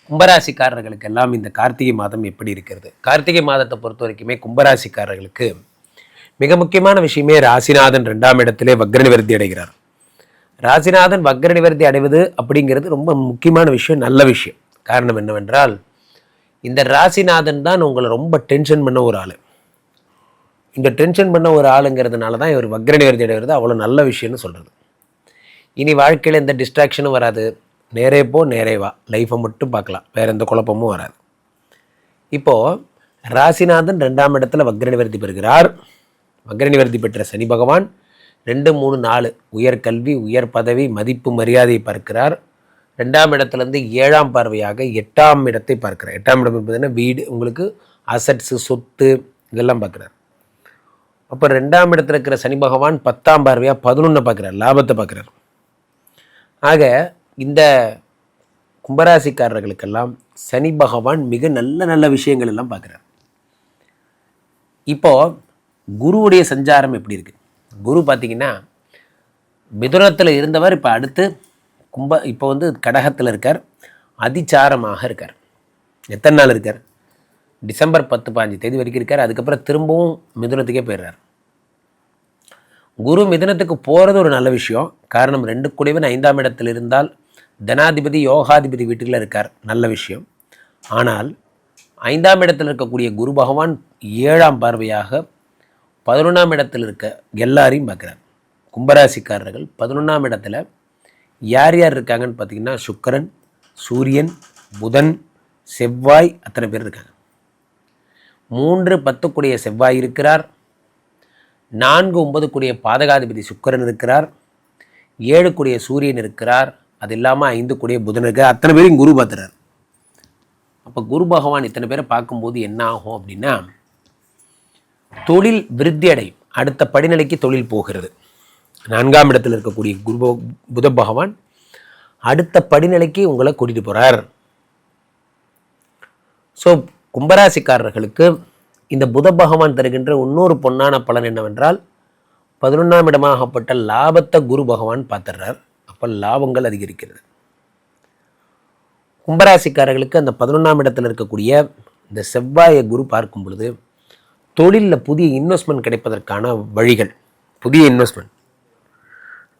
கும்பராசிக்காரர்களுக்கெல்லாம் இந்த கார்த்திகை மாதம் எப்படி இருக்கிறது? கார்த்திகை மாதத்தை பொறுத்த வரைக்குமே கும்பராசிக்காரர்களுக்கு மிக முக்கியமான விஷயமே ராசிநாதன் 2ஆம் இடத்திலே வக்ர நிவர்த்தி அடைகிறார். ராசிநாதன் வக்ர நிவர்த்தி அடைவது அப்படிங்கிறது ரொம்ப முக்கியமான விஷயம், நல்ல விஷயம். காரணம் என்னவென்றால், இந்த ராசிநாதன் தான் உங்களை ரொம்ப டென்ஷன் பண்ண ஒரு ஆள். இந்த டென்ஷன் பண்ண ஒரு ஆளுங்கிறதுனால தான் இவர் வக்ர நிவர்த்தி அடைகிறது அவ்வளோ நல்ல விஷயம்னு சொல்கிறது. இனி வாழ்க்கையில் எந்த டிஸ்ட்ராக்ஷனும் வராது. நேரே போ நேரே வா, லைஃப்பை மட்டும் பார்க்கலாம், வேறு எந்த குழப்பமும் வராது. இப்போது ராசிநாதன் 2ஆம் இடத்துல வக்ர நிவர்த்தி பெறுகிறார். வக்ர நிவர்த்தி பெற்ற சனி பகவான் 2, 3, 4 உயர் கல்வி, உயர் பதவி, மதிப்பு, மரியாதையை பார்க்கிறார். 2ஆம் இடத்துலேருந்து 7ஆம் பார்வையாக 8ஆம் இடத்தை பார்க்கிறார். 8ஆம் இடம் என்பதுன்னா வீடு, உங்களுக்கு அசட்ஸு, சொத்து இதெல்லாம் பார்க்குறார். அப்போ 2ஆம் இடத்துல இருக்கிற சனி பகவான் 10ஆம் பார்வையாக 11 பார்க்குறார், லாபத்தை பார்க்குறார். ஆக இந்த கும்பராசிக்காரர்களுக்கெல்லாம் சனி பகவான் மிக நல்ல நல்ல விஷயங்கள் எல்லாம் பார்க்குறார். இப்போது குருவுடைய சஞ்சாரம் எப்படி இருக்குது? குரு பார்த்திங்கன்னா மிதுனத்தில் இருந்தவர் இப்போ அடுத்து இப்போ வந்து கடகத்தில் இருக்கார், அதிச்சாரமாக இருக்கார். எத்தனை நாள் இருக்கார்? டிசம்பர் 10-15 தேதி வரைக்கும் இருக்கார். அதுக்கப்புறம் திரும்பவும் மிதுனத்துக்கே போயிடுறார். குரு மிதுனத்துக்கு போகிறது ஒரு நல்ல விஷயம். காரணம் 2 கூடவன் 5ஆம் இடத்தில் இருந்தால் தனாதிபதி யோகாதிபதி வீட்டுக்குள்ள இருக்கார், நல்ல விஷயம். ஆனால் 5ஆம் இடத்தில் இருக்கக்கூடிய குரு பகவான் 7ஆம் பார்வையாக 11ஆம் இடத்தில் இருக்க எல்லாரையும் பார்க்குறார். கும்பராசிக்காரர்கள் 11ஆம் இடத்துல யார் யார் இருக்காங்கன்னு பார்த்தீங்கன்னா சுக்கிரன், சூரியன், புதன், செவ்வாய், அத்தனை பேர் இருக்காங்க. 3, 10 கூடிய செவ்வாய் இருக்கிறார். 4, 9 கூடிய பாதகாதிபதி சுக்கிரன் இருக்கிறார். 7 கூடிய சூரியன் இருக்கிறார். அது இல்லாமல் 5 கூடிய புதன் இருக்கிறார். அத்தனை பேரும் குரு பார்த்துறார். அப்போ குரு பகவான் இத்தனை பேரை பார்க்கும்போது என்ன ஆகும் அப்படின்னா, தொழில் விருத்தி அடையும். அடுத்த படிநிலைக்கு தொழில் போகிறது. 4ஆம் இடத்தில் இருக்கக்கூடிய புத பகவான் அடுத்த படிநிலைக்கு உங்களை கூட்டிகிட்டு போகிறார். ஸோ கும்பராசிக்காரர்களுக்கு இந்த புத பகவான் தருகின்ற இன்னொரு பொன்னான பலன் என்னவென்றால், 11ஆம் இடமாகப்பட்ட லாபத்தை குரு பகவான் பார்த்துடுறார். அப்போ லாபங்கள் அதிகரிக்கிறது. கும்பராசிக்காரர்களுக்கு அந்த 11ஆம் இடத்தில் இருக்கக்கூடிய இந்த செவ்வாயை குரு பார்க்கும் பொழுது தொழிலில் புதிய இன்வெஸ்ட்மெண்ட் கிடைப்பதற்கான வழிகள், புதிய இன்வெஸ்ட்மெண்ட்.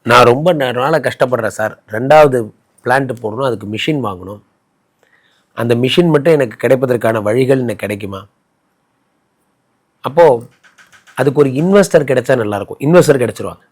நான் ரொம்ப நாளாக கஷ்டப்படுறேன் சார், 2வது பிளான்ட் போடணும், அதுக்கு மிஷின் வாங்கணும், அந்த மிஷின் மட்டும் எனக்கு கிடைப்பதற்கான வழிகள் எனக்கு கிடைக்குமா? அப்போது அதுக்கு ஒரு இன்வெஸ்டர் கிடைச்சா நல்லாயிருக்கும். இன்வெஸ்டர் கிடைச்சிருவாங்க.